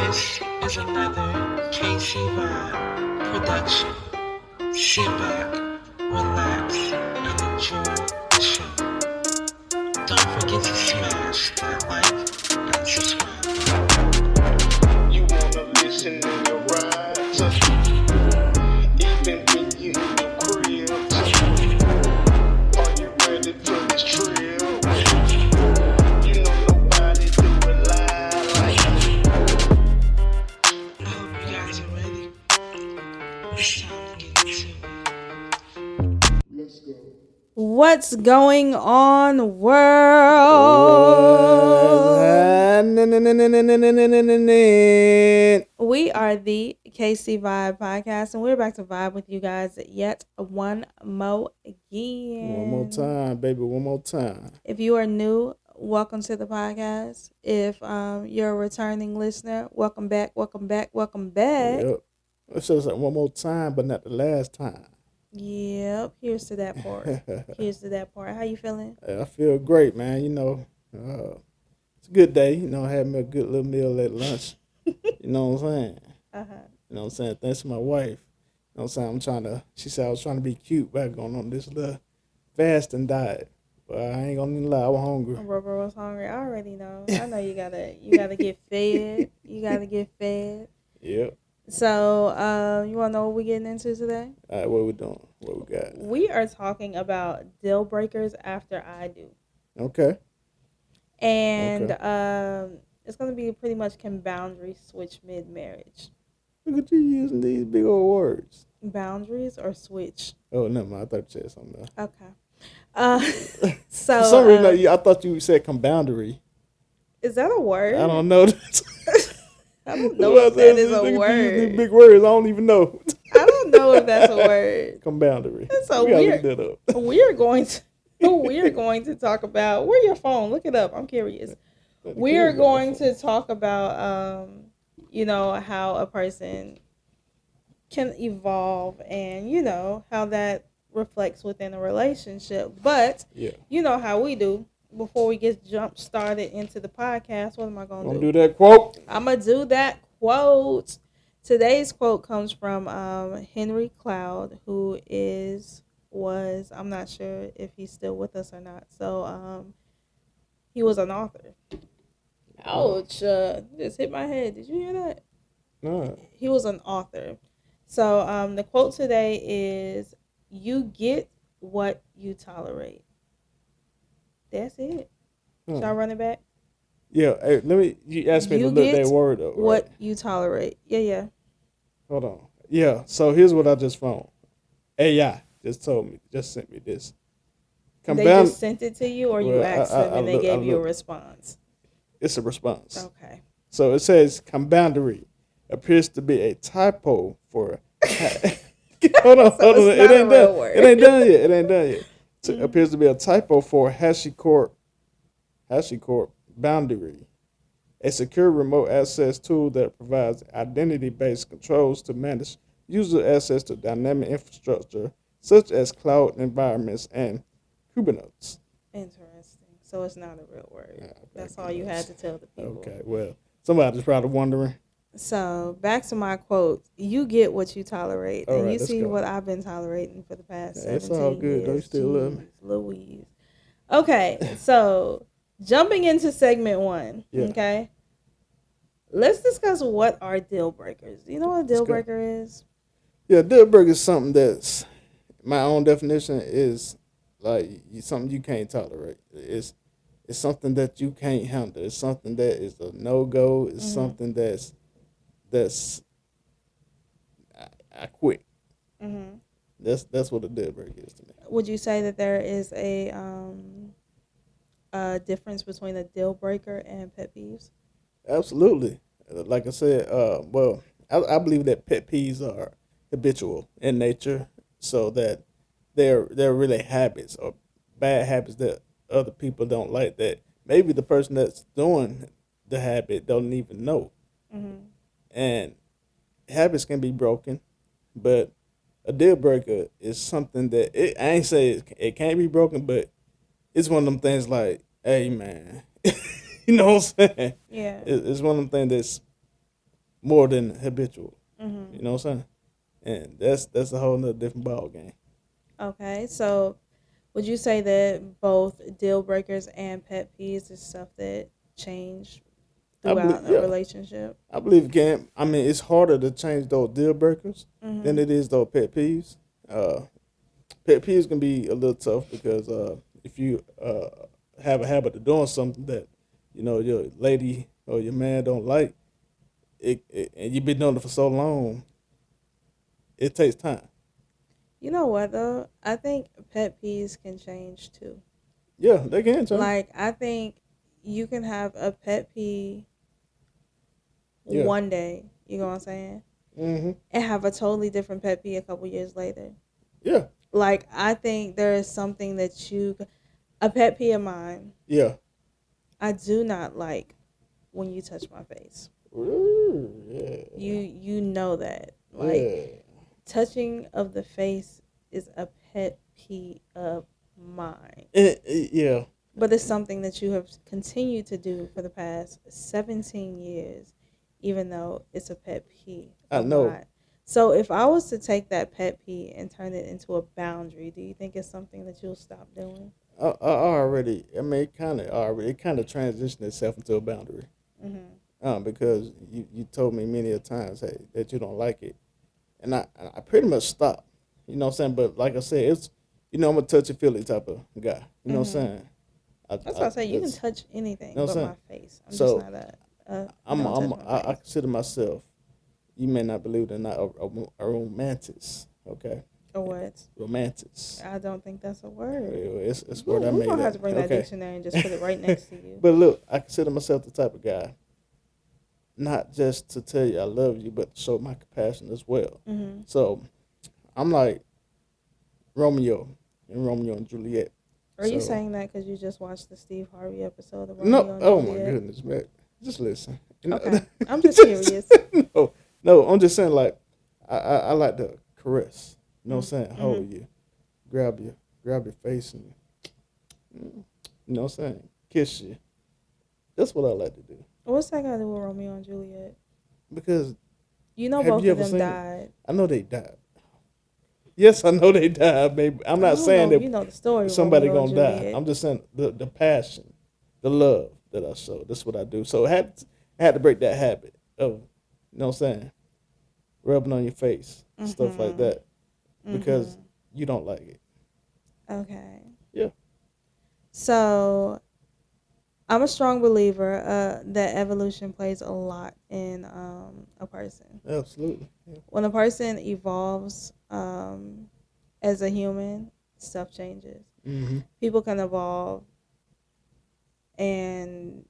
This is another KC Vibe production. Sit back, relax, and enjoy the show. Don't forget to smash that like and subscribe. You wanna listen in your ride, even when you in your crib. Are you ready for this trip? You know nobody do it live like me. I hope you guys are ready. It's time to get into it. Let's go. What's going on, world? We are the KC Vibe Podcast, and we're back to vibe with you guys yet one more again. One more time, baby. One more time. If you are new, welcome to the podcast. If you're a returning listener, welcome back, welcome back, welcome back. Yep. It says like one more time, but not the last time. Yep. Here's to that part. Here's to that part. How you feeling? I feel great, man. You know, it's a good day. You know, having a good little meal at lunch. You know what I'm saying? Uh-huh. You know what I'm saying? Thanks to my wife. You know what I'm saying? She said I was trying to be cute by going on this little fasting diet. But I ain't gonna lie, I was hungry. Rubber was hungry. I already know. I know you gotta get fed. You gotta get fed. Yep. So, you wanna know what we're getting into today? All right, what we doing? What we got? We are talking about deal breakers after I do. Okay. And it's gonna be pretty much, can boundaries switch mid-marriage? Look at you using these big old words. Boundaries or switch? Oh, never mind. I thought you said something else. Okay. So For some reason, I thought you said comboundary. is that a word? I don't know. I don't know if that is a word. These big words, I don't even know. I don't know if that's a word. Comboundary. So we gotta we're look that up. we're going to talk about, where your phone? Look it up. I'm curious. We're going to talk about how a person can evolve and how that reflects within a relationship. But you know how we do. Before we get jump started into the podcast, what am I going to do? Do that quote. I'm going to do that quote. Today's quote comes from Henry Cloud, who was, I'm not sure if he's still with us or not. So he was an author. Ouch. Just hit my head. Did you hear that? No. He was an author. So the quote today is, "You get what you tolerate." That's it. Should I run it back? Yeah. Hey, you asked me to look that word up. What right? you tolerate. Yeah. Hold on. Yeah. So here's what I just found. AI just sent me this. They just sent it to you, or you asked them and they gave you a response? It's a response. Okay. So it says comboundary appears to be a typo for. Hold on. It ain't done. It ain't done yet. It appears to be a typo for HashiCorp boundary, a secure remote access tool that provides identity-based controls to manage user access to dynamic infrastructure such as cloud environments and Kubernetes. Interesting. So it's not a real word. That's all you had to tell the people. Okay, well, somebody's probably wondering. So back to my quote: "You get what you tolerate," All and right, you see go. what I've been tolerating for the past 17 It's all good. years. Though you still love me. Louise. Okay, so jumping into segment 1. Yeah. Okay, let's discuss what are deal breakers. You know what a deal breaker is? Yeah, deal breaker is something that's, my own definition is like something you can't tolerate. It's something that you can't handle. It's something that is a no-go. It's something that's I quit. Mm-hmm. That's what a deal breaker is to me. Would you say that there is a difference between a deal breaker and pet peeves? Absolutely. Like I said, well, I believe that pet peeves are habitual in nature, so that they're really habits or bad habits that other people don't like, that maybe the person that's doing the habit don't even know. Mm-hmm. And habits can be broken, but a deal breaker is something that I ain't say it can't be broken, but it's one of them things like, hey man, you know what I'm saying? Yeah. It's one of them things that's more than habitual. Mm-hmm. You know what I'm saying? And that's a whole nother different ball game. Okay, so would you say that both deal breakers and pet peeves is stuff that change I believe, throughout a yeah, relationship? I believe it can. I mean, it's harder to change those deal breakers than Mm-hmm. it is those pet peeves. Uh, Pet peeves can be a little tough because if you have a habit of doing something that your lady or your man don't like, and you've been doing it for so long, it takes time. You know what though? I think pet peeves can change too. Yeah, they can change. Like I think you can have a pet peeve Yeah. one day, you know what I'm saying? Hmm. And have a totally different pet peeve a couple years later. Yeah. Like I think there is something that a pet peeve of mine. Yeah. I do not like when you touch my face. Ooh, yeah. You know that. Like Yeah. touching of the face is a pet peeve of mine. Yeah. But it's something that you have continued to do for the past 17 years, even though it's a pet peeve I of know. mine. So if I was to take that pet peeve and turn it into a boundary, do you think it's something that you'll stop doing? I mean, it kind of transitioned itself into a boundary. Mm-hmm. Because you told me many a times, hey, that you don't like it, and I pretty much stopped. You know what I'm saying? But like I said, it's I'm a touchy feely type of guy. You know what I'm Mm-hmm. saying? That's why I say you can That's, touch you anything know what but I'm my saying? face. I'm just So not don't touch my I face. consider myself. You may not believe it or not, a romantic. Okay, Or what? romantic. I don't think that's a word. It's a word I We're made gonna have up. to bring that Okay, dictionary and just put it right next to you. but look, I consider myself the type of guy, not just to tell you I love you, but to show my compassion as well. Mm-hmm. So I'm like Romeo Romeo and Juliet. Are you So saying that because you just watched the Steve Harvey episode of no, Romeo and oh my Juliet? goodness, man, just listen. Okay, I'm just curious. No, no, I'm just saying like I like to caress. You know what I'm saying? Mm-hmm. Hold you, grab your face and you know what I'm saying? Kiss you. That's what I like to do. What's that got to do with Romeo and Juliet? Because You know, have both you of ever them seen it? died. I know they died. Yes, I know they died, baby. I'm I not don't saying know if you know the story that of somebody Romeo and gonna die. Juliet. I'm just saying the passion, the love that I show. That's what I do. So I had to break that habit of, you know what I'm saying, rubbing on your face, stuff like Mm-hmm. that, because Mm-hmm. you don't like it. Okay. Yeah, So I'm a strong believer that evolution plays a lot in a person. absolutely. Yeah. When a person evolves as a human, stuff changes. Mm-hmm. People can evolve and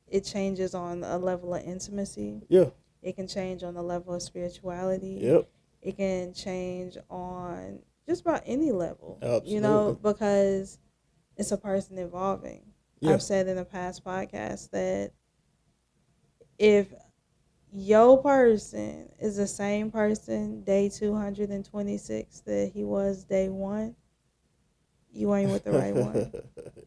it changes on a level of intimacy. Yeah. It can change on the level of spirituality. Yep. It can change on just about any level, Absolutely. because it's a person evolving. Yeah. I've said in a past podcast that if your person is the same person day 226 that he was day one, you ain't with the right one.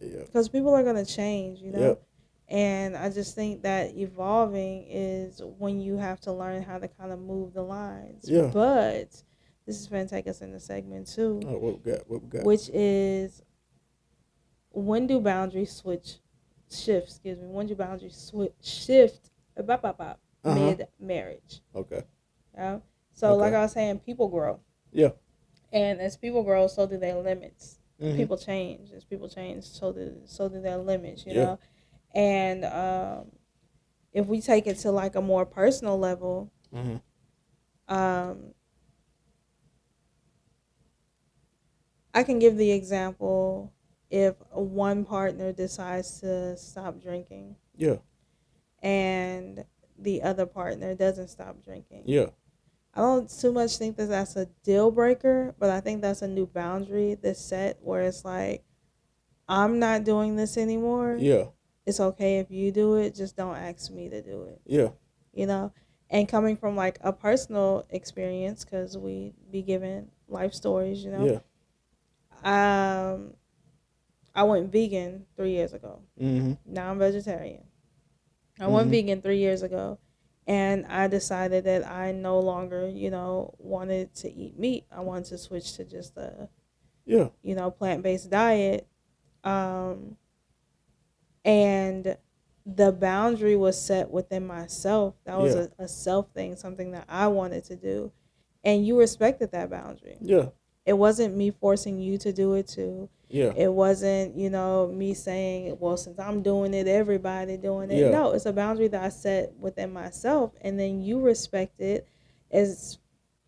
Yeah. Because people are going to change. Yep. And I just think that evolving is when you have to learn how to kind of move the lines. Yeah. But this is going to take us into segment 2, Oh, what we got? What we got? which is when do boundaries shift? Excuse me. When do boundaries shift mid marriage? Okay. Yeah. So, Okay. like I was saying, people grow, Yeah. and as people grow, so do their limits. Mm-hmm. People change. As people change, so do their limits. You Yeah. know. And if we take it to like a more personal level, Mm-hmm. I can give the example if one partner decides to stop drinking Yeah. and the other partner doesn't stop drinking. Yeah. I don't too much think that that's a deal breaker, but I think that's a new boundary that's set where it's like, I'm not doing this anymore. Yeah. It's okay if you do it, just don't ask me to do it. Yeah. And coming from like a personal experience, because we be given life stories. Yeah. I went vegan 3 years ago. Mm-hmm. Now I'm vegetarian. I went vegan 3 years ago, And I decided that I no longer, wanted to eat meat. I wanted to switch to just a, Yeah. plant-based diet. Um, and the boundary was set within myself. That was Yeah. a self thing, something that I wanted to do. And you respected that boundary. Yeah. It wasn't me forcing you to do it too. Yeah. It wasn't, me saying, well, since I'm doing it, everybody doing it. Yeah. No, it's a boundary that I set within myself, and then you respect it as,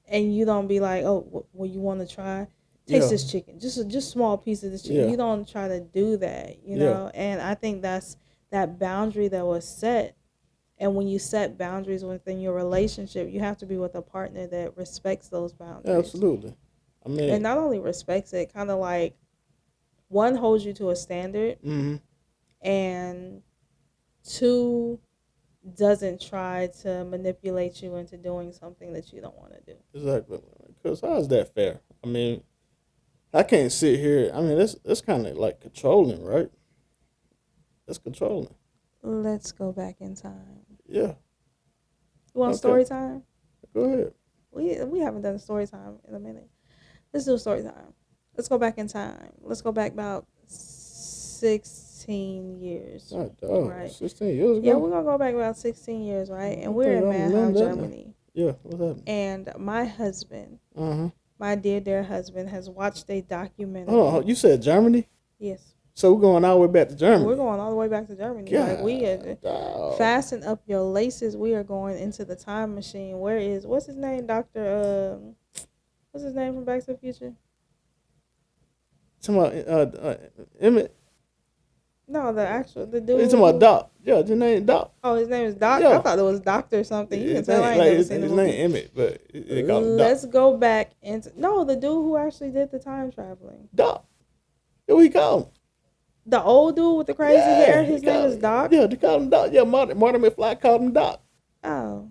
and you don't be like, oh, well, you want to try? Taste Yeah. this chicken, just small piece of this chicken. Yeah. You don't try to do that, Yeah. And I think that's that boundary that was set. And when you set boundaries within your relationship, you have to be with a partner that respects those boundaries. Absolutely. I mean, And not only respects it, kind of like, one, holds you to a standard, mm-hmm. and two, doesn't try to manipulate you into doing something that you don't want to do. Exactly. Because how is that fair? I mean, I can't sit here. I mean, that's kind of like controlling, right? That's controlling. Let's go back in time. Yeah. You want Okay. story time? Go ahead. We haven't done a story time in a minute. Let's do a story time. Let's go back in time. Let's go back about 16 years. God, dog. Right. 16 years ago? Yeah, we're going to go back about 16 years, right? And we're in Okay, Mannheim, remember that now. Germany. Yeah, what's happening? And my husband, Uh-huh. my dear husband, has watched a documentary. Hold on, you said Germany? Yes. So we're going all the way back to Germany? We're going all the way back to Germany. God, Like, we are, dog. fasten up your laces. We are going into the time machine. What's his name? What's his name from Back to the Future? Talking about Emmett. No, the dude. You talking about Doc? Yeah, his name Doc. Oh, his name is Doc. Yeah. I thought it was Doctor something. You can His tell I name, ain't like, never his seen the name movie. Emmett, but they call him Doc. Let's go back into the dude who actually did the time traveling. Doc. What we call him? The old dude with the crazy hair. His he name call- is Doc. Yeah, they call him Doc. Yeah, Martin McFly called him Doc. Oh.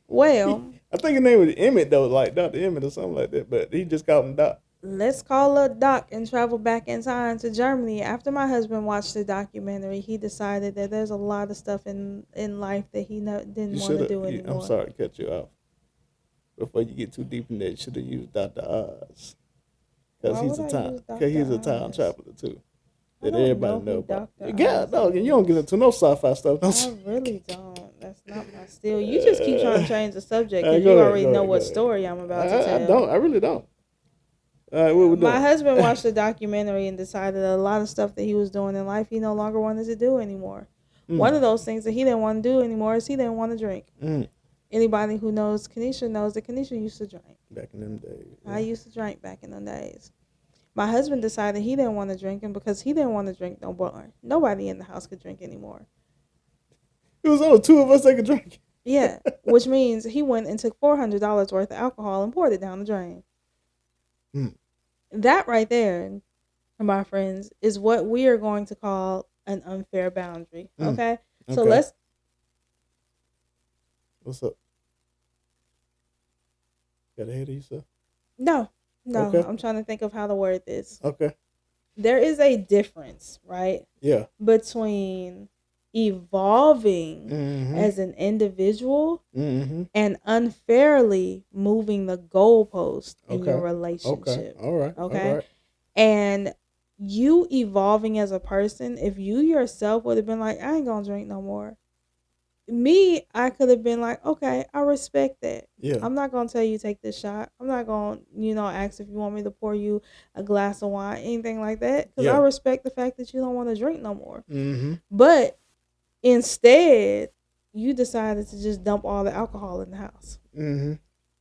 Well, I think his name was Emmett though, like Dr. Emmett or something like that, but he just called him Doc. let's call up Doc and travel back in time to Germany. After my husband watched the documentary, he decided that there's a lot of stuff in life that he didn't want to do anymore. I'm sorry to cut you off. Before you get too deep in that, you should have used Dr. Oz. Because Why he's would a I time use Dr. because he's a time Oz? traveler too. I That don't everybody know know who about. Dr. Yeah, Oz dog, is. you don't get into no sci-fi stuff. I really don't. That's not my style. You just keep trying to change the subject because Go you ahead, already go know ahead, what go ahead. story I'm about to tell. I don't. I really don't. All right, what we doing? My husband watched the documentary and decided that a lot of stuff that he was doing in life he no longer wanted to do anymore. One of those things that he didn't want to do anymore is he didn't want to drink. Anybody who knows Kanisha knows that Kanisha used to drink. Back in them days. Yeah. I used to drink back in the days. My husband decided he didn't want to drink, and because he didn't want to drink no more, nobody in the house could drink anymore. It was only two of us that could drink. Yeah, which means he went and took $400 worth of alcohol and poured it down the drain. That right there, my friends, is what we are going to call an unfair boundary. Okay? So Okay. let's... What's up? Got ahead of yourself? No. Okay. I'm trying to think of how to word this. Okay. There is a difference, right, Yeah. between evolving as an individual and unfairly moving the goalpost in your relationship. Okay. All right. Okay? All right. And you evolving as a person, if you yourself would have been like, I ain't gonna drink no more. Me, I could have been like, okay, I respect that. Yeah. I'm not gonna tell you take this shot. I'm not gonna, ask if you want me to pour you a glass of wine, anything like that. Because I respect the fact that you don't want to drink no more. But instead, you decided to just dump all the alcohol in the house.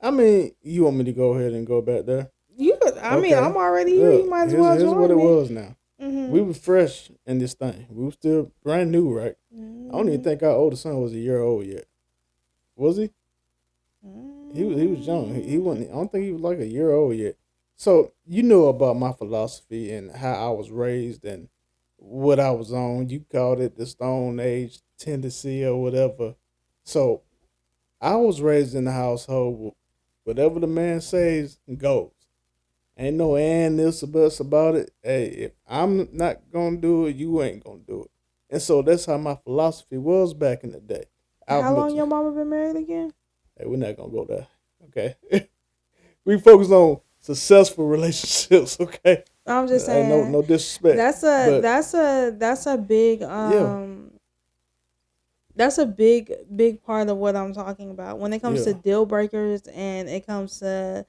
I mean, you want me to go ahead and go back there? You could, I mean, I'm already here. Look, You might as well here's join what it me. was now. We were fresh in this thing. We were still brand new, right? I don't even think our oldest son was a year old yet. Was he? He was young. He wasn't. I don't think he was like a year old yet. So you know about my philosophy and how I was raised and what I was on. You called it the Stone Age tendency or whatever. So I was raised in the household with whatever the man says goes. Ain't no and this or buts about it. Hey, if I'm not gonna do it, you ain't gonna do it. And so that's how my philosophy was back in the day. How long your mama been married again? Hey, we're not gonna go there. Okay. We focus on successful relationships, okay? I'm just saying. No disrespect. That's a big that's a big part of what I'm talking about when it comes to deal breakers and it comes to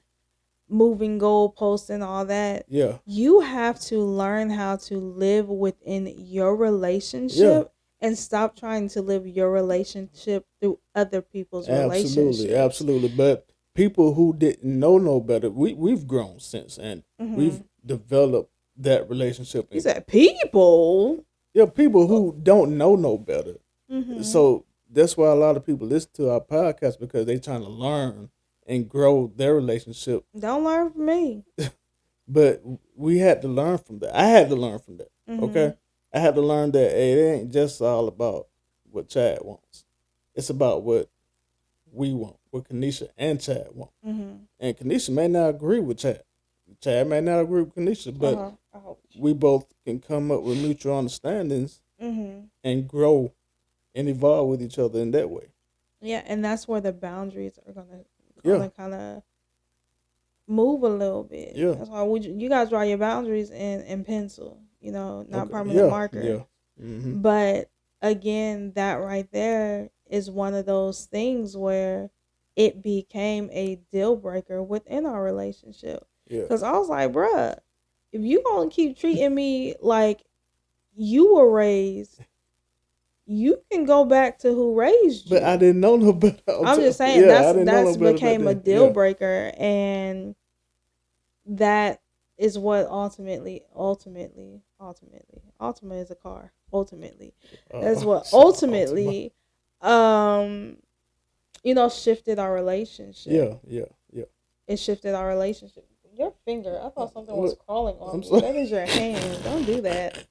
moving goalposts and all that. Yeah. You have to learn how to live within your relationship and stop trying to live your relationship through other people's relationships. Absolutely. But people who didn't know no better, we've grown since and we've developed that relationship. You said people? Yeah, people who don't know no better. So that's why a lot of people listen to our podcast because they're trying to learn and grow their relationship. Don't learn from me. But we had to learn from that. I had to learn from that. Okay? I had to learn that hey, it ain't just all about what Chad wants. It's about what we want, what Kanisha and Chad want. And Kanisha may not agree with Chad. Chad may not agree with Kanisha, but we both can come up with mutual understandings and grow and evolve with each other in that way. Yeah, and that's where the boundaries are gonna kind of move a little bit. Yeah, that's why you guys draw your boundaries in pencil. You know, not permanent marker. Yeah. But again, that right there is one of those things where it became a deal breaker within our relationship. Yeah, because I was like, bruh, if you gonna keep treating me like you were raised, you can go back to who raised you. But I didn't know no better. I'm just saying that's became a deal breaker, and that is what ultimately is a car. Ultimately, that's what ultimately, shifted our relationship. Yeah. It shifted our relationship. Your finger, I thought something was crawling on me. That is your hand. Don't do that.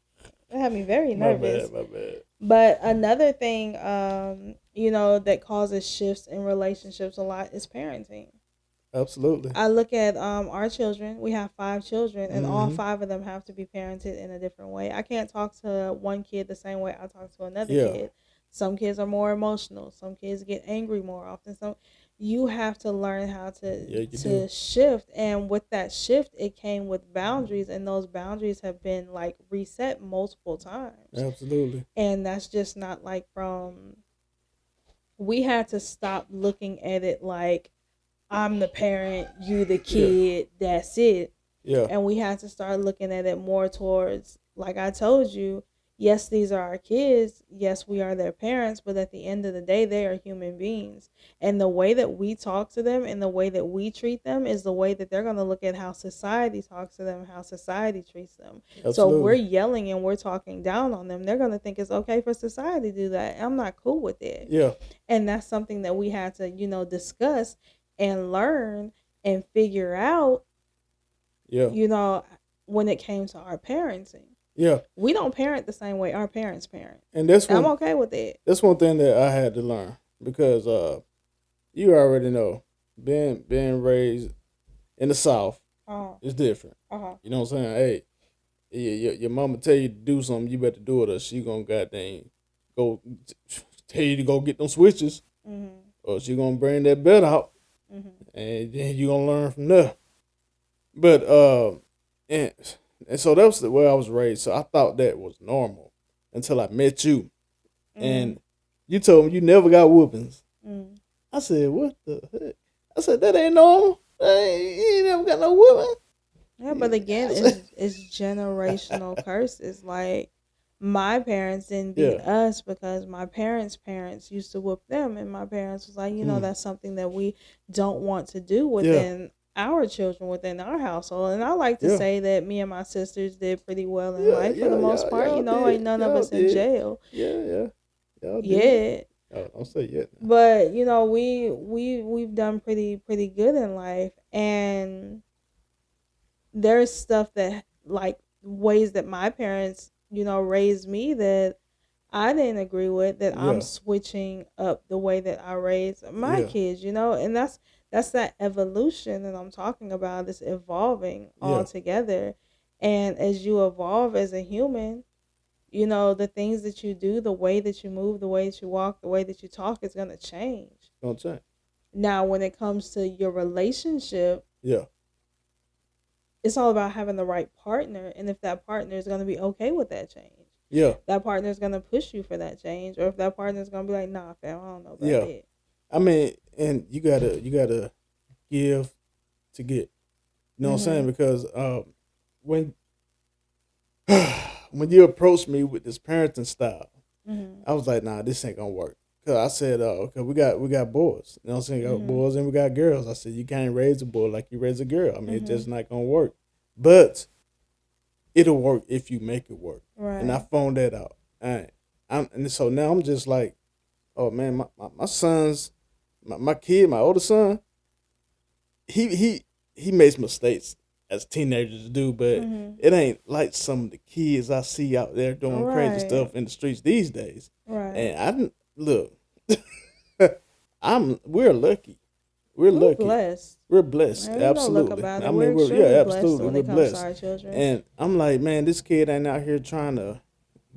That had me very nervous. My bad. But another thing, that causes shifts in relationships a lot is parenting. Absolutely. I look at our children. We have 5 children, and all 5 of them have to be parented in a different way. I can't talk to one kid the same way I talk to another kid. Some kids are more emotional. Some kids get angry more often. You have to learn how to shift, and with that shift, it came with boundaries, and those boundaries have been like reset multiple times. Absolutely. And that's just not like we had to stop looking at it like I'm the parent, you the kid, that's it. Yeah. And we had to start looking at it more towards, like I told you, yes, these are our kids. Yes, we are their parents. But at the end of the day, they are human beings. And the way that we talk to them and the way that we treat them is the way that they're going to look at how society talks to them, how society treats them. Absolutely. So if we're yelling and we're talking down on them, they're going to think it's okay for society to do that. I'm not cool with it. Yeah. And that's something that we had to, discuss and learn and figure out, when it came to our parenting. Yeah. We don't parent the same way our parents parent. And I'm okay with it. That's one thing that I had to learn because you already know being raised in the South is different. You know what I'm saying? Hey, your mama tell you to do something, you better do it or she gonna goddamn go tell you to go get them switches or she gonna bring that bed out and then you gonna learn from there. But and so that was the way I was raised. So I thought that was normal until I met you. And you told me you never got whoopings. I said, what the heck? I said, that ain't normal. You ain't never got no whooping. Yeah, but again, it's generational curses. Like, my parents didn't beat us because my parents' used to whoop them. And my parents was like, that's something that we don't want to do within our children within our household. And I like to say that me and my sisters did pretty well in life for the most part. Ain't none of us in jail. Yeah. Yeah. Don't say yet. But we've done pretty good in life, and there's stuff that, like, ways that my parents raised me that I didn't agree with, that I'm switching up the way that I raise my kids, and that's that evolution that I'm talking about. It's evolving all together. And as you evolve as a human, You know, the things that you do, the way that you move, the way that you walk, the way that you talk is going to change. Don't change. Now, when it comes to your relationship, Yeah. it's all about having the right partner. And if that partner is going to be okay with that change, Yeah. that partner is going to push you for that change. Or if that partner is going to be like, nah, fam, I don't know about Yeah. it. I mean, and you gotta give to get. You know what I'm saying? Because when when you approached me with this parenting style, I was like, nah, this ain't gonna work. Cause I said, okay, we got boys. You know what I'm saying? We got boys and we got girls. I said, you can't raise a boy like you raise a girl. I mean, it's just not gonna work. But it'll work if you make it work. Right. And I found that out. And so now I'm just like, oh man, my sons, my kid, my older son, he makes mistakes as teenagers do, but it ain't like some of the kids I see out there doing crazy stuff in the streets these days. Right. And I didn't look. We're lucky. We're lucky. Blessed. We're blessed. Man, Absolutely. About it. I mean, we're absolutely. When We're it comes blessed. to our children. And I'm like, man, this kid ain't out here trying to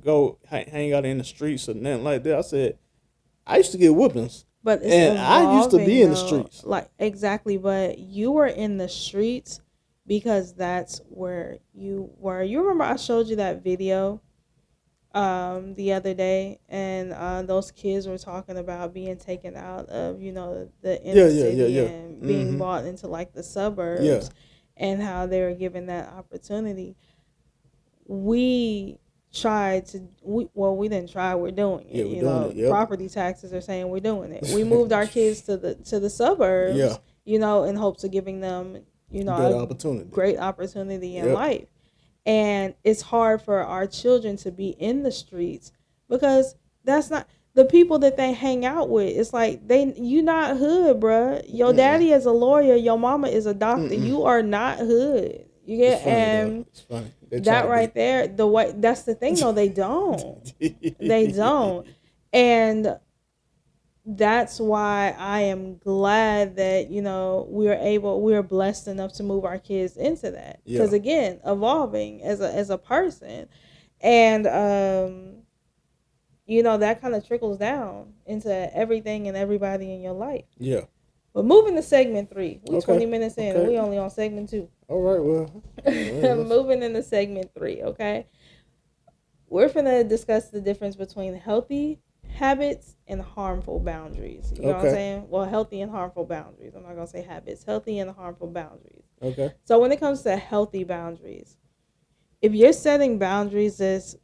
go hang out in the streets or nothing like that. I said, I used to get whoopings. But it's and I used to be in the though, streets. Like, exactly. But you were in the streets because that's where you were. You remember I showed you that video the other day, and those kids were talking about being taken out of, you know, the inner city and being brought into like the suburbs and how they were given that opportunity. We tried to, we didn't try, we're doing it. You know, property taxes are saying we're doing it. We moved our kids to the suburbs, you know, in hopes of giving them, you know, great opportunity in life. And it's hard for our children to be in the streets because that's not the people that they hang out with. It's like you not hood, bruh. Your daddy is a lawyer, your mama is a doctor. You are not hood. You get, and it's funny. That right there, the way, that's the thing though, they don't. They don't. And that's why I am glad that, you know, we're blessed enough to move our kids into that. Because again, evolving as a person. And you know, that kind of trickles down into everything and everybody in your life. Yeah. But moving to segment 3. We're 20 minutes in and we only on segment 2. All right, well. Moving into segment 3, okay? We're finna discuss the difference between healthy habits and harmful boundaries. You know what I'm saying? Well, healthy and harmful boundaries. I'm not gonna say habits. Healthy and harmful boundaries. Okay. So when it comes to healthy boundaries, if you're setting boundaries that's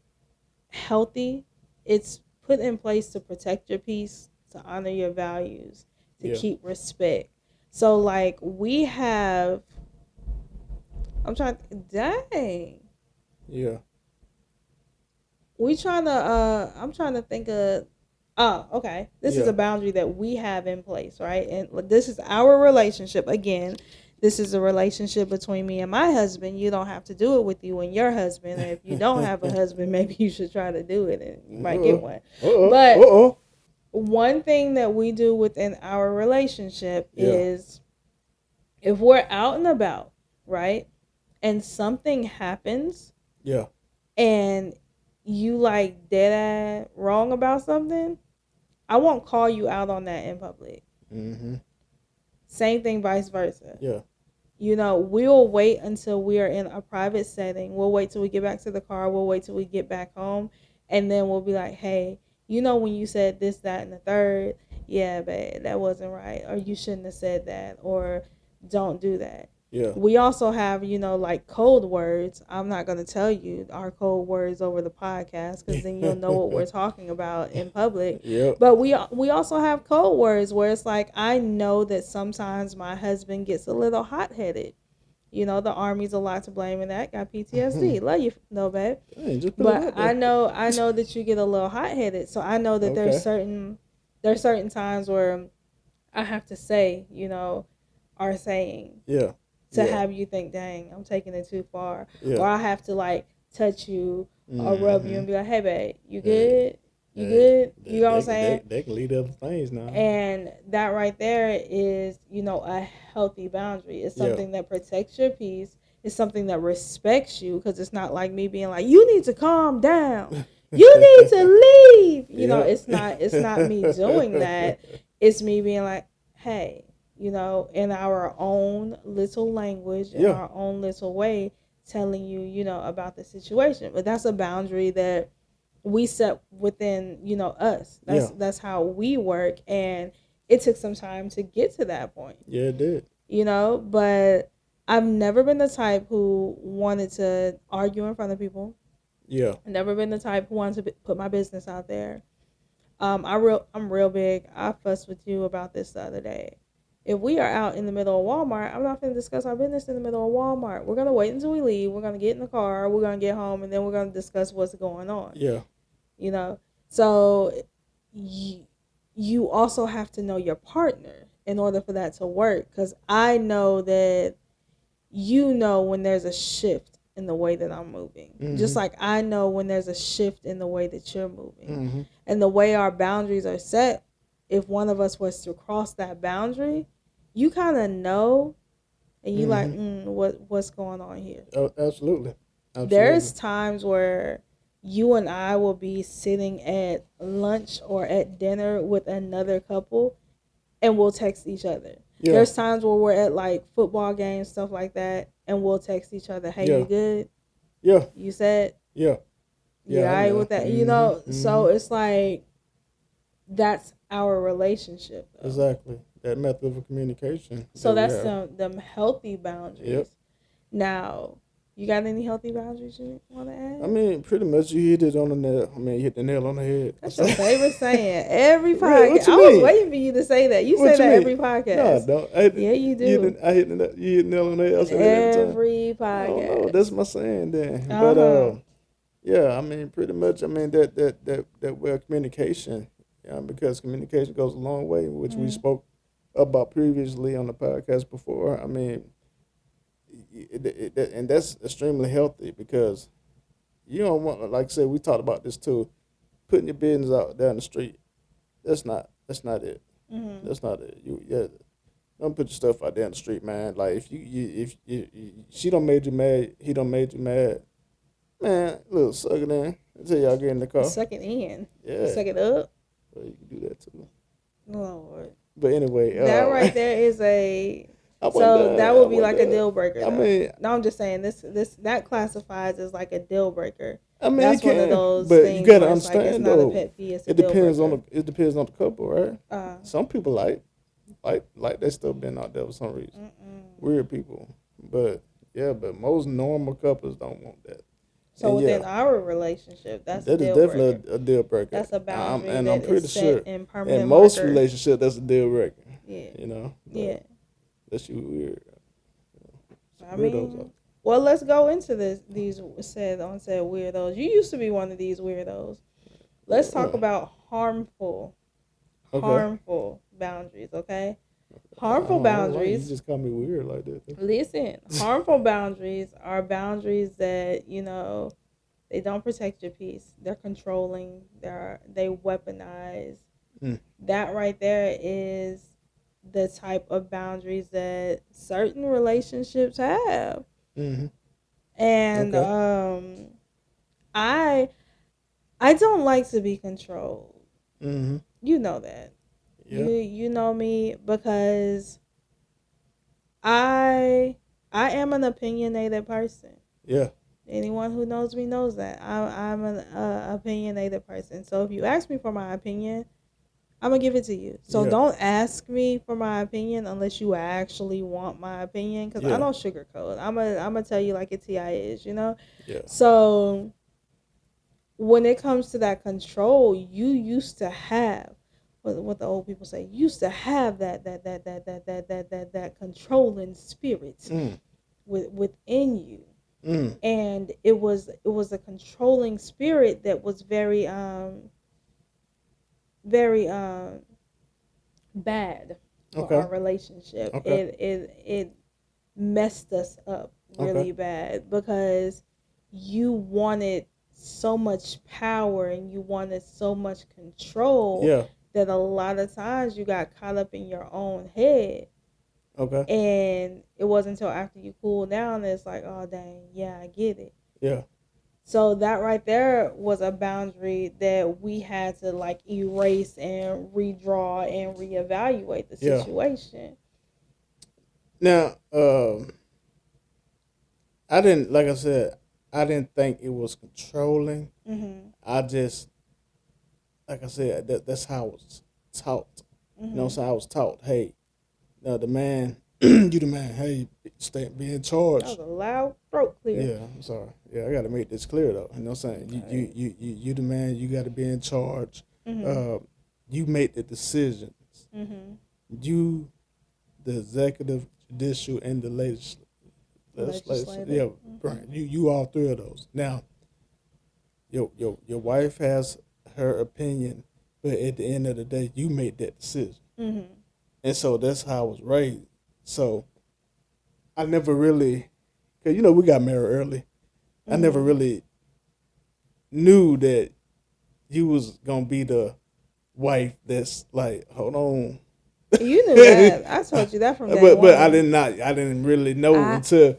healthy, it's put in place to protect your peace, to honor your values, to keep respect. So like we have, I'm trying to, dang. Yeah. I'm trying to think of, okay. This is a boundary that we have in place, right? And this is our relationship. Again, this is a relationship between me and my husband. You don't have to do it with you and your husband. And if you don't have a husband, maybe you should try to do it and you might get one. But one thing that we do within our relationship is if we're out and about, right? And something happens. Yeah. And you like dead ass wrong about something, I won't call you out on that in public. Mm-hmm. Same thing, vice versa. Yeah. You know, we'll wait until we are in a private setting. We'll wait till we get back to the car. We'll wait till we get back home. And then we'll be like, hey, you know, when you said this, that, and the third, yeah, babe, that wasn't right. Or you shouldn't have said that. Or don't do that. Yeah. We also have, you know, like code words. I'm not going to tell you our code words over the podcast because then you'll know what we're talking about in public. Yep. But we also have code words where it's like, I know that sometimes my husband gets a little hot-headed. You know, the Army's a lot to blame in that. Got PTSD. Love you, no, babe. Hey, but I know that you get a little hot-headed. So I know that there's certain times where I have to say, you know, our saying. Yeah. To have you think, dang, I'm taking it too far. Yeah. Or I have to like touch you or rub you and be like, hey, babe, you good? You good? You know what I'm saying? They can lead other things now. And that right there is, you know, a healthy boundary. It's something that protects your peace. It's something that respects you because it's not like me being like, you need to calm down. You need to leave. You know, Yeah. it's not me doing that. It's me being like, hey, you know, in our own little language, in Yeah. our own little way, telling you, you know, about the situation. But that's a boundary that we set within, you know, us. Yeah. That's how we work, and it took some time to get to that point. Yeah, it did. You know, but I've never been the type who wanted to argue in front of people. Yeah. I've never been the type who wanted to put my business out there. I'm real big. I fussed with you about this the other day. If we are out in the middle of Walmart, I'm not going to discuss our business in the middle of Walmart. We're going to wait until we leave. We're going to get in the car. We're going to get home, and then we're going to discuss what's going on. Yeah. You know, so you also have to know your partner in order for that to work. Because I know that you know when there's a shift in the way that I'm moving. Mm-hmm. Just like I know when there's a shift in the way that you're moving. Mm-hmm. And the way our boundaries are set, if one of us was to cross that boundary, you kind of know, and you like, what's going on here? Oh, absolutely. There's times where you and I will be sitting at lunch or at dinner with another couple, and we'll text each other. Yeah. There's times where we're at like football games, stuff like that, and we'll text each other, hey, Yeah. you good? Yeah. You said? Yeah. You Yeah, all I right know. with that? You know, Mhm. so it's like, that's our relationship, though. Exactly. That method of communication. So that we that's have. them healthy boundaries. Yep. Now, you got any healthy boundaries you want to add? I mean, pretty much you hit it on the nail. I mean, you hit the nail on the head. That's your favorite saying. Every Really? podcast. What you I was mean? waiting for you to say that. You What say that mean? every No, I podcast. don't. Yeah, you do. I hit the nail on the head. I say that every time. Every I don't podcast. know. That's my saying then. Uh-huh. But yeah, I mean, pretty much. I mean that well communication. Yeah, because communication goes a long way, which we spoke about previously on the podcast before. I mean, and that's extremely healthy because you don't want, like I said, we talked about this too. Putting your business out down the street, that's not it. Mm-hmm. That's not it. Don't put your stuff out there in the street, man. Like if she don't made you mad, he don't made you mad, man. Little suck it in until y'all get in the car. Suck it in. Yeah, Suck it up. well, you can do that too. Lord. But anyway, That right there is a. I So wasn't that done. would be like a deal breaker. I though. mean, No, I'm just saying this that classifies as like a deal breaker. I mean, That's it can, one of those but things you gotta where it's understand like it's not though. a pet peeve, it's a It deal depends on breaker. it depends on the couple, right? Uh, Some people like they still been out there for some reason. Weird people, but yeah, but most normal couples don't want that. so And within yeah, our relationship, that's a that is deal definitely breaker. a deal breaker. That's a boundary and that I'm pretty is sure set in permanent in most marker. relationships that's a deal breaker. Yeah. You know, but Yeah. unless you weird. I Weirdos mean, are- well, let's go into these said weirdos. You used to be one of these weirdos. Let's talk Yeah. about harmful Okay. boundaries, okay? I Harmful don't know why boundaries. You just call me weird like that. Listen, harmful boundaries are boundaries that, you know, they don't protect your peace. They're controlling. They weaponize. Mm. That right there is the type of boundaries that certain relationships have. Mm-hmm. And Okay. I don't like to be controlled. Mm-hmm. You know that. Yeah. You know me because I am an opinionated person. Yeah. Anyone who knows me knows that I'm an opinionated person. So if you ask me for my opinion, I'm gonna give it to you. So Yeah. don't ask me for my opinion unless you actually want my opinion, because I Yeah. don't sugarcoat. I'm gonna tell you like a TI is, you know. Yeah. So when it comes to that control, you used to have what the old people say. You used to have that controlling spirit Mm. within you. Mm. And it was a controlling spirit that was very bad for Okay. our relationship. Okay. It messed us up really Okay. bad because you wanted so much power and you wanted so much control Yeah. that a lot of times you got caught up in your own head. Okay. And it wasn't until after you cool down that it's like, oh dang, yeah, I get it. Yeah. So that right there was a boundary that we had to like erase and redraw and reevaluate the Yeah. situation. Now, I didn't, like I said, I didn't think it was controlling. Mhm. I just, like I said, that's how I was taught. You know what I'm Mhm. saying? I was taught, hey, the man, you the man, hey, be in That was charge. a loud throat clear. Yeah, I'm sorry. Yeah, I got to make this clear though. You know what I'm saying? Right. You the man. You got to be in charge. Mhm. Uh, you make the decisions. Mhm. You, the executive, judicial, and the legislation. Legislative. Yeah, right. Mhm. You all three of those. Now, your wife has her opinion, but at the end of the day, you make that decision. Mhm. And so that's how I was raised. So I never really, cause we got married early. I never Mhm. really knew that you was gonna be the wife that's like, hold on. You knew that. I told you that from day But one. I didn't really know I until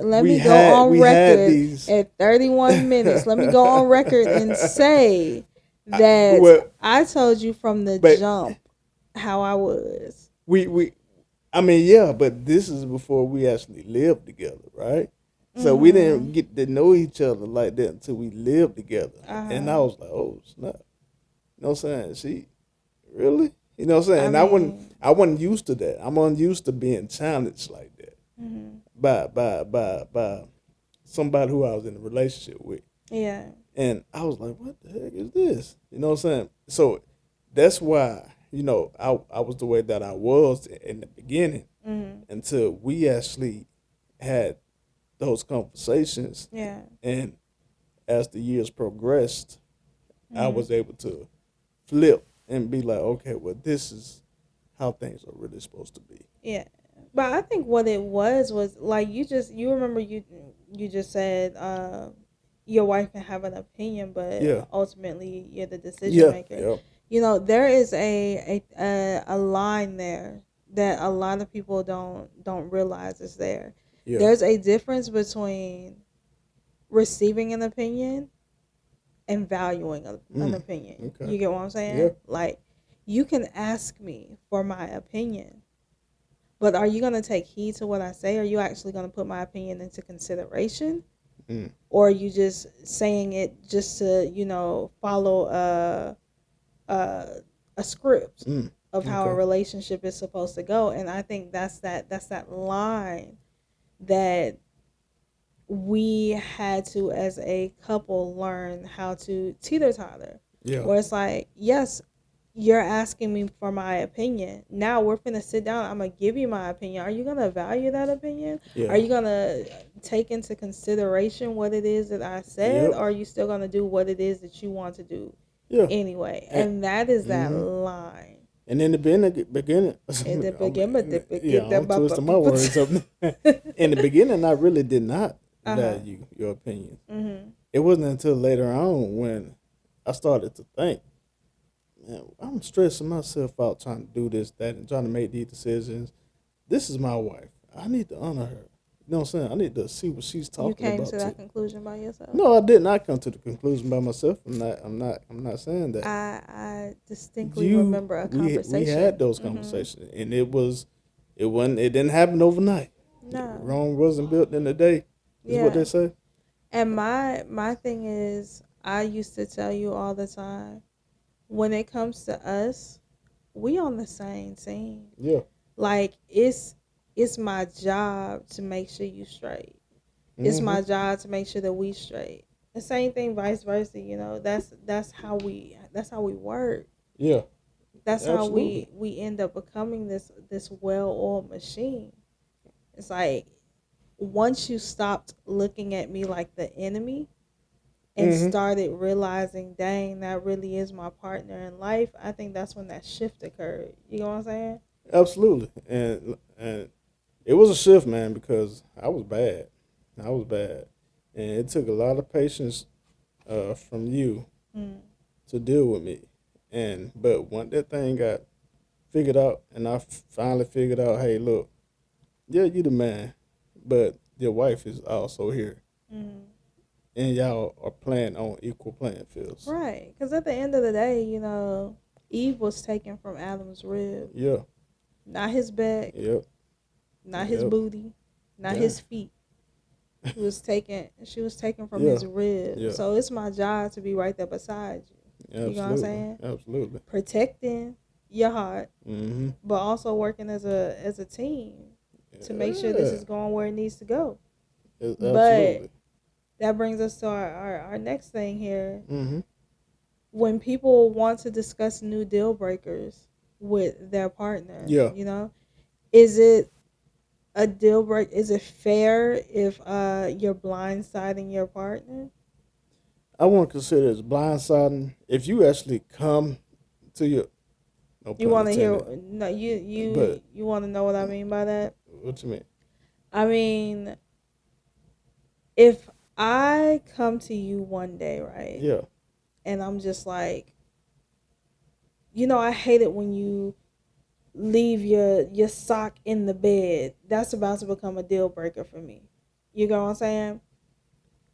let me go on we had record these. at 31 minutes. Let me go on record and say that Well, I told you from the but jump how I was. we I mean, yeah, but this is before we actually lived together, right? So we didn't Mhm. get to know each other like that until we lived together. And I Uh-huh. was like, oh snap. You know what I'm saying? She really? You know what I'm saying? I And mean, I wasn't used to that. I'm unused to being challenged like that mhm. by somebody who I was in a relationship with. Yeah. And I was like, what the heck is this? You know what I'm saying? So that's why, I was the way that I was in the beginning Mhm. until we actually had those conversations. Yeah. And as the years progressed, I Mhm. was able to flip and be like, okay, well, this is how things are really supposed to be. Yeah. But I think what it was like you remember you just said your wife can have an opinion, but Yeah, ultimately you're the decision yeah, maker. yeah, There is a line there that a lot of people don't realize is there. yeah. There's a difference between receiving an opinion and valuing an Mm, opinion. okay, You get what I'm yeah, saying? Like you can ask me for my opinion, but are you going to take heed to what I say? Are you actually going to put my opinion into consideration? mm, Or are you just saying it just to, follow a, a script mm, of how a okay, relationship is supposed to go? And I think that's that line that we had to, as a couple, learn how to teeter-totter. yeah, Where it's like, yes, you're asking me for my opinion. Now we're finna sit down. I'm gonna give you my opinion. Are you gonna value that opinion? Are yeah, you gonna take into consideration what it is that I said? yep, Or are you still gonna do what it is that you want to do yeah. anyway? And, And that is that mm-hmm. line. And in the beginning, In the beginning, yeah, I'm twisting my words up. In the beginning, I really did not uh-huh. value your opinion. Mhm. It wasn't until later on when I started to think, man, I'm stressing myself out trying to do this, that, and trying to make these decisions. This is my wife. I need to honor her. You know what I'm saying? I need to see what she's You talking came to about too. that conclusion by yourself. No, I did not come to the conclusion by myself. I'm not saying that. I distinctly You remember a we had conversation. those Mhm. conversations, and it didn't happen overnight. No. Rome wasn't built in a day, is what they Yeah. say. And my thing is, I used to tell you all the time, when it comes to us, we on the same team. Yeah. Like it's my job to make sure you straight. It's Mm-hmm. my job to make sure that we straight. The same thing, vice versa. That's how we work. Yeah. That's how Absolutely. we end up becoming this well oiled machine. It's like once you stopped looking at me like the enemy and Mm-hmm. started realizing, dang, that really is my partner in life, I think that's when that shift occurred. You know what I'm saying? Absolutely. And it was a shift, man, because I was bad. I was bad, and it took a lot of patience from you Mm. to deal with me. And but once that thing got figured out, and I finally figured out, hey, look, yeah, you the man, but your wife is also here. Mm. and y'all are playing on equal playing fields. Right. Because at the end of the day, Eve was taken from Adam's rib, Yeah. not his back, Yep. not his Yep. booty, not Yeah. his feet. She was taken from Yeah. his rib. Yeah. So it's my job to be right there beside you. Absolutely. You know what I'm saying? Absolutely. Protecting your heart, Mm-hmm. but also working as a team to make sure this is going where it needs to go. Absolutely. But that brings us to our next thing here. Mm-hmm. When people want to discuss new deal breakers with their partner, Yeah. Is it a deal break? Is it fair if you're blindsiding your partner? I won't consider it as blindsiding if you actually come to your. No You pun want to hear? intended. No, you But you want to know what I mean by that? what you mean? I mean, if I come to you one day, right? Yeah. And I'm just like, I hate it when you leave your sock in the bed. That's about to become a deal breaker for me. You know what I'm saying?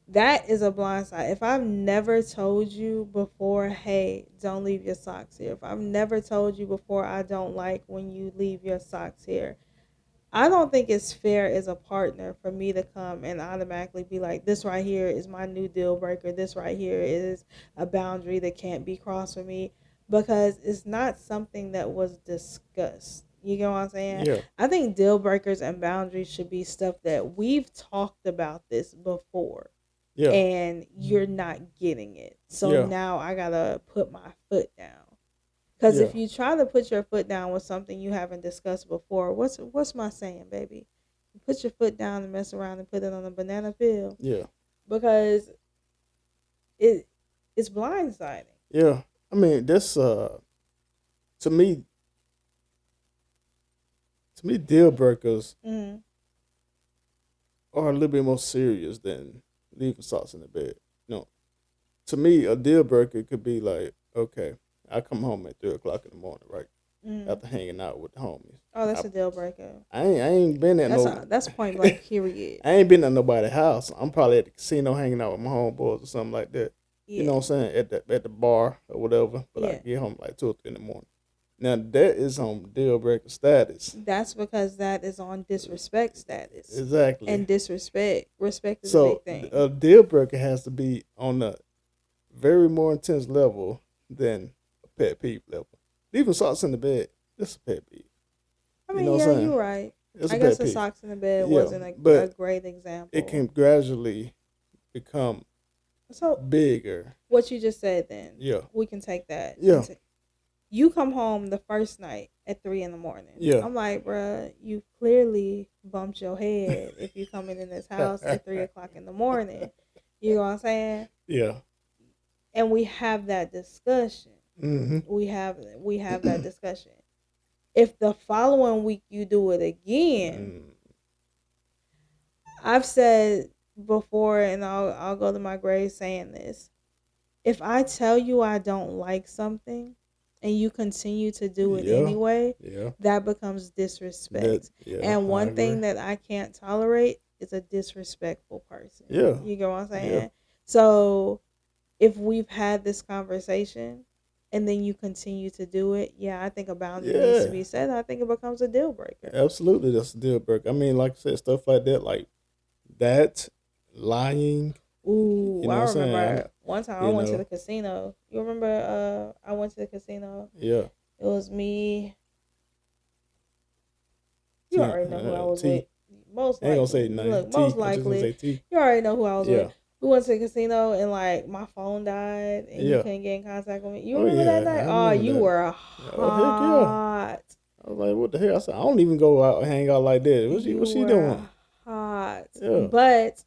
That is a blind side. If I've never told you before, hey, don't leave your socks here. If I've never told you before, I don't like when you leave your socks here. I don't think it's fair as a partner for me to come and automatically be like, this right here is my new deal breaker. This right here is a boundary that can't be crossed for me, because it's not something that was discussed. You know what I'm saying? Yeah. I think deal breakers and boundaries should be stuff that we've talked about this before. Yeah. And you're not getting it. So Yeah. now I got to put my foot down. Because if you try to put your foot down with something you haven't discussed before, what's my saying, baby? You put your foot down and mess around and put it on a banana peel. Yeah. Because it's blindsiding. Yeah. I mean, that's to me, deal breakers Mm-hmm. are a little bit more serious than leaving socks in the bed. To me, a deal breaker could be like, okay, I come home at 3:00 in the morning, right? Mm-hmm. After hanging out with the homies. Oh, that's a deal breaker. I ain't been at That's point blank period. I ain't been at nobody's house. I'm probably at the casino hanging out with my homeboys or something like that. Yeah. You know what I'm saying? At the bar or whatever. But I get home like 2 or 3 in the morning. Now that is on deal breaker status. That's because that is on disrespect status. Exactly. And respect is a big thing. A deal breaker has to be on a very more intense level than a pet peeve level. Leaving socks in the bed, that's a pet peeve. I mean, you're right. It's I guess the socks in the bed wasn't a great example. It can gradually become bigger. What you just said then. Yeah. We can take that. Yeah. You come home the first night at 3 in the morning. Yeah. I'm like, bruh, you clearly bumped your head if you coming in this house at 3:00 in the morning. You know what I'm saying? Yeah. And we have that discussion. Mm-hmm. We have that discussion. If the following week you do it again, I've said before, and I'll go to my grave saying this. If I tell you I don't like something and you continue to do it anyway, that becomes disrespect. And one thing that I can't tolerate is a disrespectful person. Yeah. You get what I'm saying? Yeah. So if we've had this conversation and then you continue to do it, I think a boundary needs to be set. I think it becomes a deal breaker. Absolutely, that's a deal breaker. I mean, like I said, stuff like that, like that, lying. Ooh, I remember one time I went to the casino. You remember I went to the casino? Yeah. It was me. You already know who I was with. Most likely. I ain't gonna say nothing. Look, most likely. You already know who I was with. We went to the casino and like my phone died and you couldn't get in contact with me. You remember that night? Oh, you were hot. I was like, what the hell? I said, I don't even go out and hang out like that. What's she doing? Hot. Yeah. But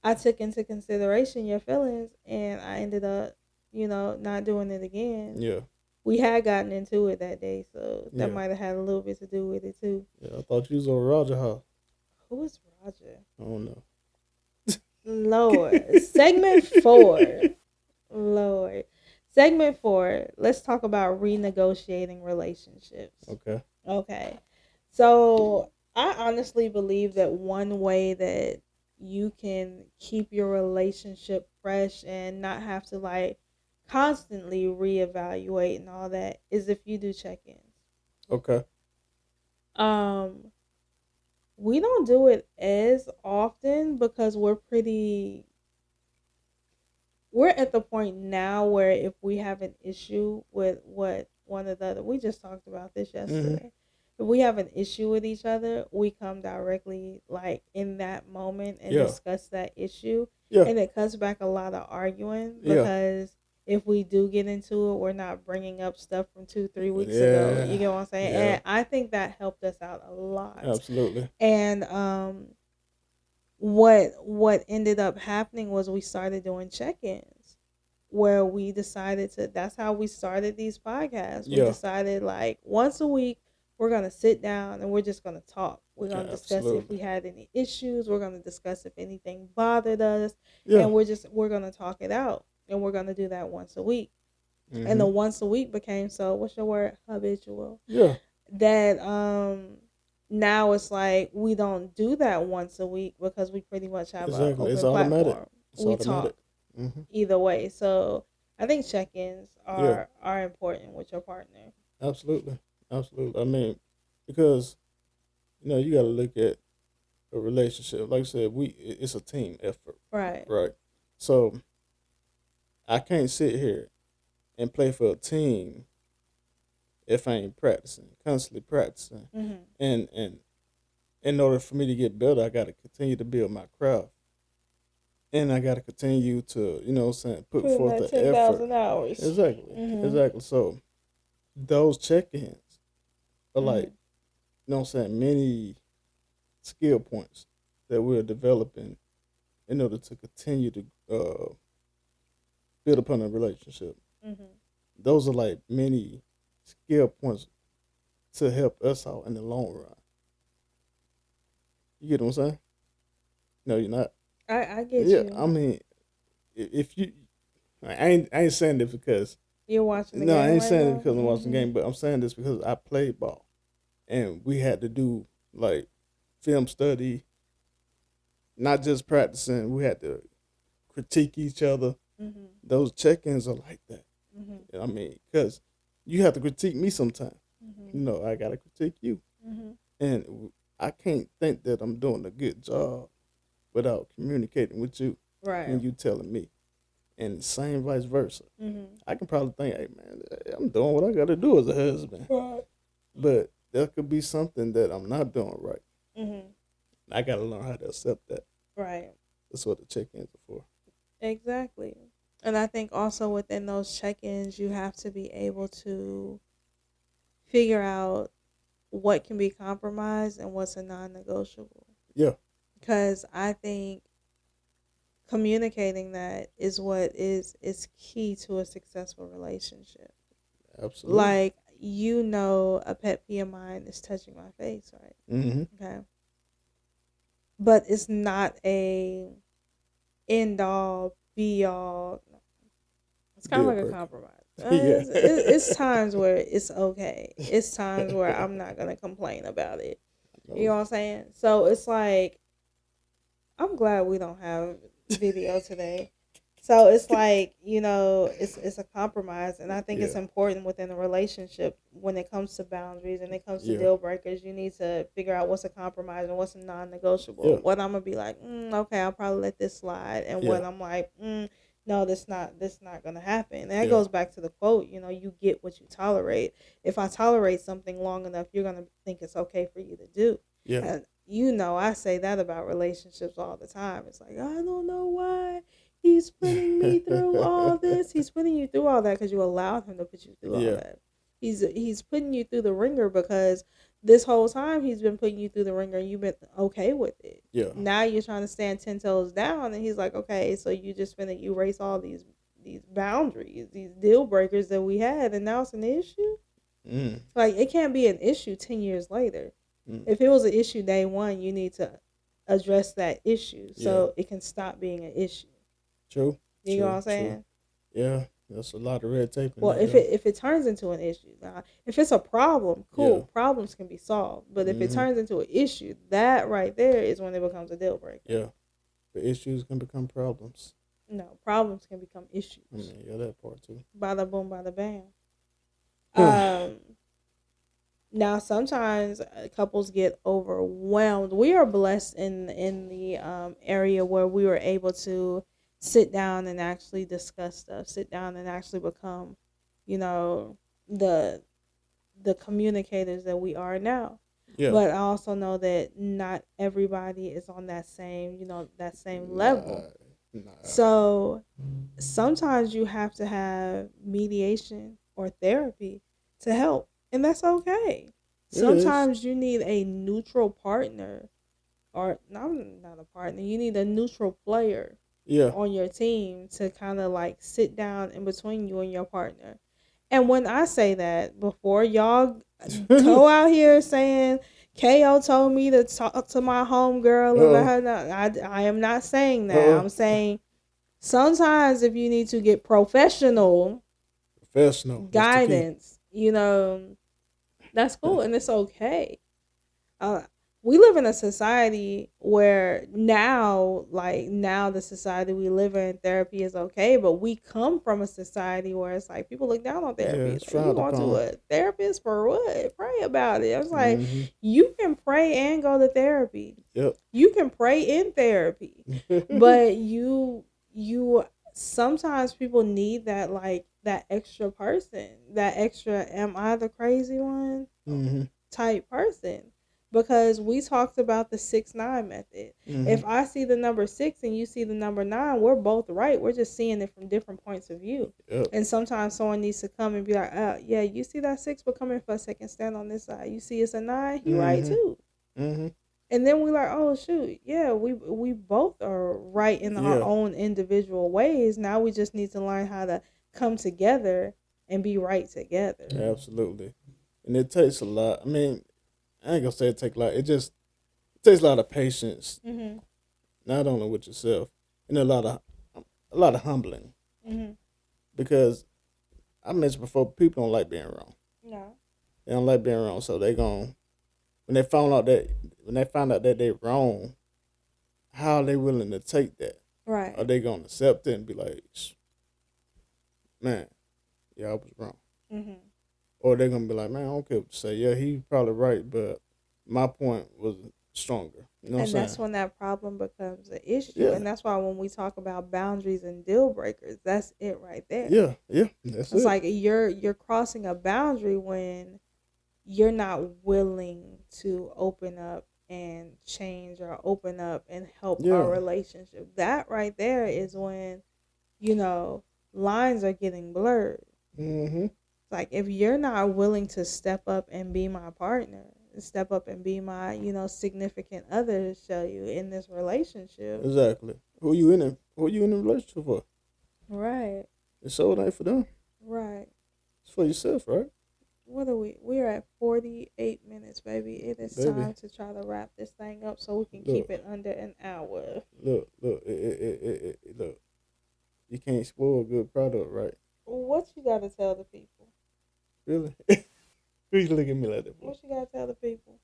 I took into consideration your feelings and I ended up, not doing it again. Yeah. We had gotten into it that day, so that might have had a little bit to do with it too. Yeah, I thought you was over Roger house. Who is Roger? I don't know. Lord. Segment 4. Lord. Segment 4. Let's talk about renegotiating relationships. Okay. So I honestly believe that one way that you can keep your relationship fresh and not have to like constantly reevaluate and all that is if you do check-ins. Okay. Um, we don't do it as often because we're at the point now where if we have an issue with what one of the other, we just talked about this yesterday. If we have an issue with each other, we come directly like in that moment and Yeah. discuss that issue. Yeah. And it cuts back a lot of arguing Yeah. because if we do get into it, we're not bringing up stuff from 2-3 weeks ago. You get what I'm saying? Yeah. And I think that helped us out a lot. Absolutely. And what ended up happening was we started doing check-ins where we decided to, that's how we started these podcasts. We Yeah. decided like once a week we're going to sit down and we're just going to talk. We're going to discuss if we had any issues. We're going to discuss if anything bothered us. Yeah. And we're going to talk it out. And we're going to do that once a week. And the once a week became, so what's your word? Habitual. Yeah. That now it's like we don't do that once a week because we pretty much have an open It's platform. automatic. It's we automatic. talk either way. So I think check-ins are important with your partner. Absolutely. Absolutely. I mean, because you got to look at a relationship. Like I said, it's a team effort. Right. Right. So I can't sit here and play for a team if I ain't practicing, constantly practicing. And in order for me to get better, I got to continue to build my craft. And I got to continue to, put forth the 10,000 effort. hours. Exactly. Exactly. So those check-ins are like, many skill points that we're developing in order to continue to build upon a relationship. Those are like many skill points to help us out in the long run. You get what I'm saying? No, you're not. I get you. I mean, if you, I ain't saying this because you're watching the no, game. I ain't right saying now? it because I'm watching the game, but I'm saying this because I played ball, and we had to do like film study, not just practicing. We had to critique each other. Those check-ins are like that. I mean, because you have to critique me sometimes. I got to critique you. And I can't think that I'm doing a good job without communicating with you. Right. And you telling me. And same vice versa. I can probably think, hey, man, I'm doing what I got to do as a husband. Right. But there could be something that I'm not doing right. I got to learn how to accept that. Right. That's what the check-ins are for. Exactly. And I think also within those check-ins, you have to be able to figure out what can be compromised and what's a non-negotiable. Yeah. Because I think communicating that is what is key to a successful relationship. Absolutely. Like, a pet peeve of mine is touching my face, right? Okay. But it's not a end-all, be-all. It's kind of like a compromise. It's times where it's okay. It's times where I'm not going to complain about it. You know what I'm saying? So it's like, I'm glad we don't have video today. So it's like, it's a compromise. And I think it's important within a relationship when it comes to boundaries and it comes to deal breakers. You need to figure out what's a compromise and what's a non-negotiable. Yeah. What I'm going to be like, okay, I'll probably let this slide. And what I'm like, no, that's not going to happen. And that goes back to the quote, you get what you tolerate. If I tolerate something long enough, you're going to think it's okay for you to do. Yeah. And I say that about relationships all the time. It's like, I don't know why he's putting me through all this. He's putting you through all that because you allowed him to put you through all that. He's putting you through the ringer because this whole time he's been putting you through the ringer and you've been okay with it. Yeah. Now you're trying to stand 10 toes down and he's like, okay, so you just finna erase all these boundaries, these deal breakers that we had, and now it's an issue? Like, it can't be an issue 10 years later. If it was an issue day one, you need to address that issue so it can stop being an issue. True. You know what I'm saying? True. Yeah, that's a lot of red tape. Well, if it turns into an issue, now if it's a problem, cool, problems can be solved. But if it turns into an issue, that right there is when it becomes a deal breaker. Yeah. But issues can become problems. No, problems can become issues. I mean, yeah, that part too. Bada boom, bada bam. Um, Now sometimes couples get overwhelmed. We are blessed in the area where we were able to sit down and actually discuss stuff, sit down and actually become, you know, the the communicators that we are now. Yeah. But I also know that not everybody is on that same, that same level. Nah. So sometimes you have to have mediation or therapy to help, and that's okay. It is. Sometimes you need a neutral partner, or no, not a partner. You need a neutral player Yeah. on your team to kind of like sit down in between you and your partner. And when I say that, before y'all go out here saying Kayo told me to talk to my homegirl and let her know, I am not saying that. I'm saying sometimes if you need to get professional guidance, that's cool and it's okay. We live in a society where now the society we live in, therapy is okay, but we come from a society where it's like people look down on therapy. Yeah, It's it's like, you frowned going to upon. a therapist for what? Pray about it. I was like, Mhm. you can pray and go to therapy. Yep. You can pray in therapy. But you sometimes people need that, like, that extra person, that extra am I the crazy one Mhm. type person, because we talked about the 6-9 method. Mhm. If I see the number 6 and you see the number 9, we're both right. We're just seeing it from different points of view. Yep. And sometimes someone needs to come and be like, yeah, you see that 6, but come here for a second, stand on this side. You see it's a 9, he right too. Mhm. And then we like, oh shoot, yeah, we both are right in our Yeah. own individual ways. Now we just need to learn how to come together and be right together. Absolutely. And it takes a lot. I mean, I ain't gonna say it takes a lot. It takes a lot of patience, Mhm. not only with yourself, and a lot of humbling. Mhm. Because I mentioned before, people don't like being wrong. No. They don't like being wrong, so they gon' when they find out that they're wrong, how are they willing to take that? Right. Are they gonna accept it and be like, man, yeah, I was wrong? Mhm. Or they're gonna be like, man, I don't care what you say. Yeah, he's probably right, but my point was stronger. You know what I'm And saying? that's when that problem becomes an issue. Yeah. And that's why when we talk about boundaries and deal breakers, that's it right there. Yeah, that's It's it. like you're crossing a boundary when you're not willing to open up and change or open up and help our relationship. That right there is when, lines are getting blurred. Mm-hmm. Like, if you're not willing to step up and be my partner, step up and be my, significant other to show you in this relationship. Exactly. Who you in a relationship for? Right. It's so it ain't for them. Right. It's for yourself, right? What are we? We're at 48 minutes, baby. It is Baby. time to try to wrap this thing up so we can keep it under an hour. Look, look. You can't spoil a good product, right? What you got to tell the people? Really? Who you look at me like that for? What you got to tell the people?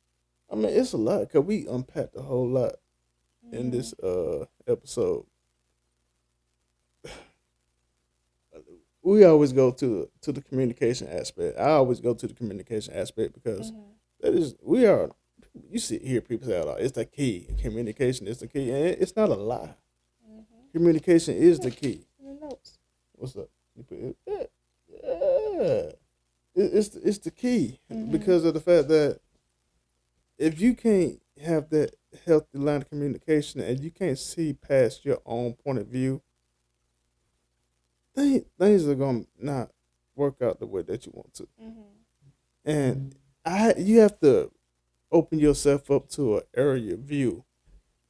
I mean, it's a lot because we unpacked a whole lot in this episode. We always go to the communication aspect. I always go to the communication aspect because that is you hear people say, "Oh, it's the key. Communication is the key," and it's not a lie. Communication is the key. In the notes. What's up? You put it. Yeah. It's the key because of the fact that if you can't have that healthy line of communication and you can't see past your own point of view, things are gonna not work out the way that you want to. And you have to open yourself up to an area view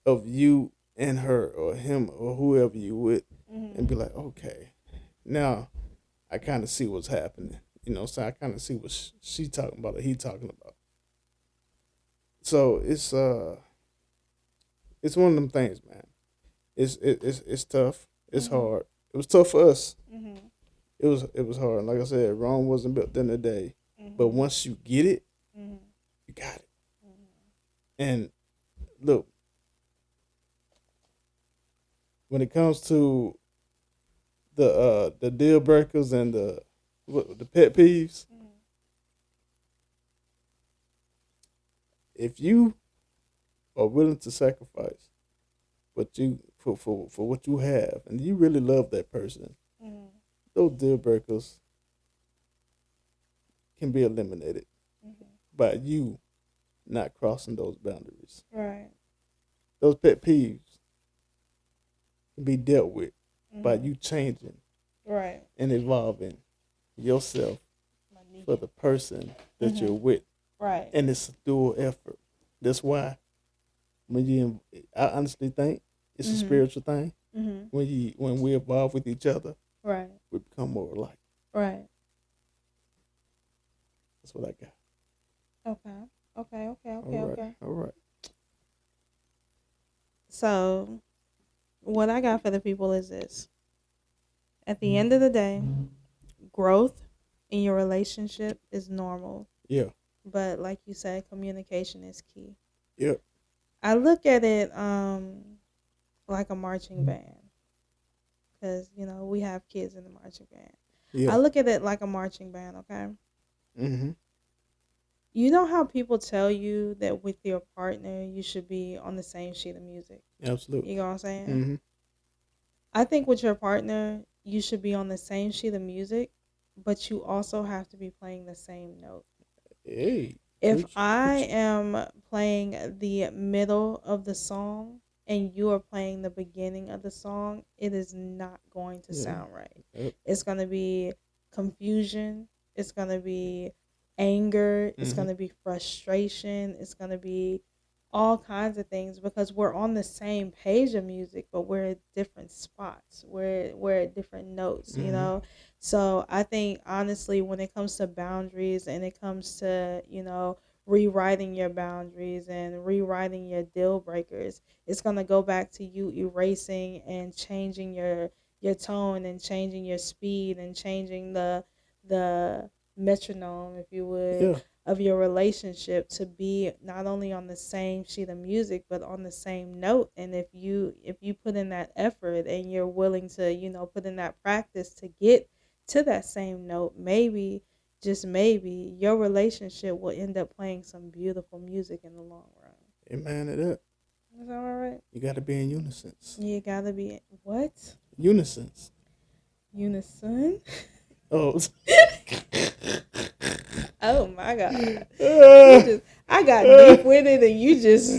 of you and her or him or whoever you with, and be like, okay, now I kind of see what's happening. You know, so I kind of see what she talking about or he talking about. So it's one of them things, man. It's tough. It's hard. It was tough for us. It was hard. And like I said, Rome wasn't built in a day. But once you get it, you got it. And look, when it comes to the deal breakers and the pet peeves, if you are willing to sacrifice what you for what you have, and you really love that person, those deal breakers can be eliminated by you not crossing those boundaries. Right. Those pet peeves can be dealt with by you changing Right. and evolving yourself for the person that you're with. Right. And it's a dual effort. That's why I honestly think it's a spiritual thing. When we evolve with each other, right, we become more alike. Right. That's what I got. Okay. All right. So, what I got for the people is this. At the end of the day, growth in your relationship is normal. Yeah. But like you said, communication is key. Yeah. I look at it like a marching band. Because, we have kids in the marching band. Yeah. I look at it like a marching band, okay? Mm-hmm. You know how people tell you that with your partner, you should be on the same sheet of music? Absolutely. You know what I'm saying? Mm-hmm. I think with your partner, you should be on the same sheet of music, but you also have to be playing the same note. Hey. If I am playing the middle of the song and you are playing the beginning of the song, it is not going to sound right. Yep. It's going to be confusion. It's going to be anger. It's going to be frustration. It's going to be all kinds of things because we're on the same page of music, but we're at different spots. We're at different notes, So I think honestly, when it comes to boundaries and it comes to, rewriting your boundaries and rewriting your deal breakers, it's gonna go back to you erasing and changing your tone and changing your speed and changing the metronome, if you would, of your relationship to be not only on the same sheet of music but on the same note. And if you put in that effort and you're willing to put in that practice to get to that same note, maybe, just maybe, your relationship will end up playing some beautiful music in the long run. Amen to that. Is that all right? You got to be in unison. You gotta be what? Unison. Oh. Oh my God. I got deep with it and you just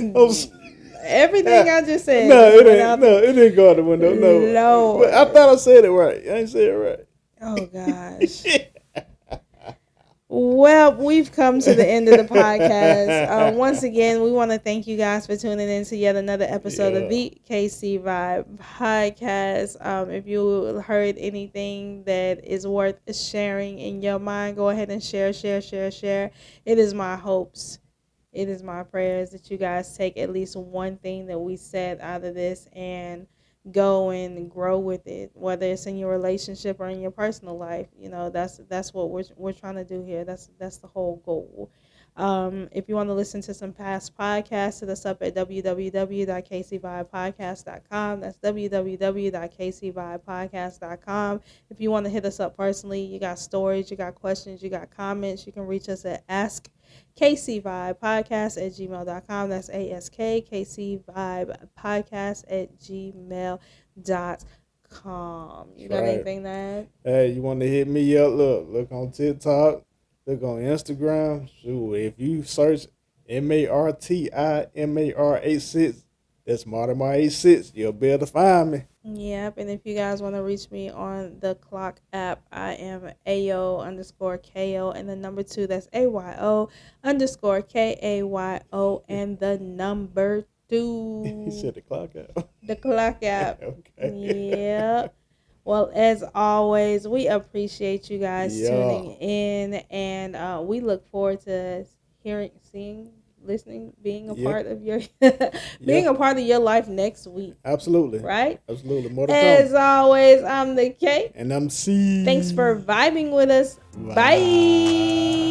everything I just said. It didn't go out the window. No. But I thought I said it right. I ain't say it right. Oh gosh. Well, we've come to the end of the podcast. Once again, we want to thank you guys for tuning in to yet another episode of the KC Vibe podcast. If you heard anything that is worth sharing in your mind, go ahead and share. It is my hopes. It is my prayers that you guys take at least one thing that we said out of this and go and grow with it, whether it's in your relationship or in your personal life. That's what we're trying to do here. That's the whole goal. If you want to listen to some past podcasts, hit us up at www.kcvibepodcast.com. That's www.kcvibepodcast.com. If you want to hit us up personally, you got stories, you got questions, you got comments, you can reach us at askKCVibepodcast@gmail.com. That's askKCVibepodcast@gmail.com. You got anything to add? Hey, you want to hit me up? Look on TikTok. Look on Instagram. Shoot, if you search MARTIMAR86, that's Martimar86, you'll be able to find me. Yep, and if you guys want to reach me on the Clock app, I am AO_KO and the number 2, that's AYO_KAYO and the number 2. He said the Clock app. The Clock app. Okay. Yeah. Well, as always, we appreciate you guys tuning in, and we look forward to hearing, seeing, listening, being a part of your being a part of your life next week. Absolutely. Right? Absolutely. More to come. As always, I'm the K. And I'm C. Thanks for vibing with us. Bye.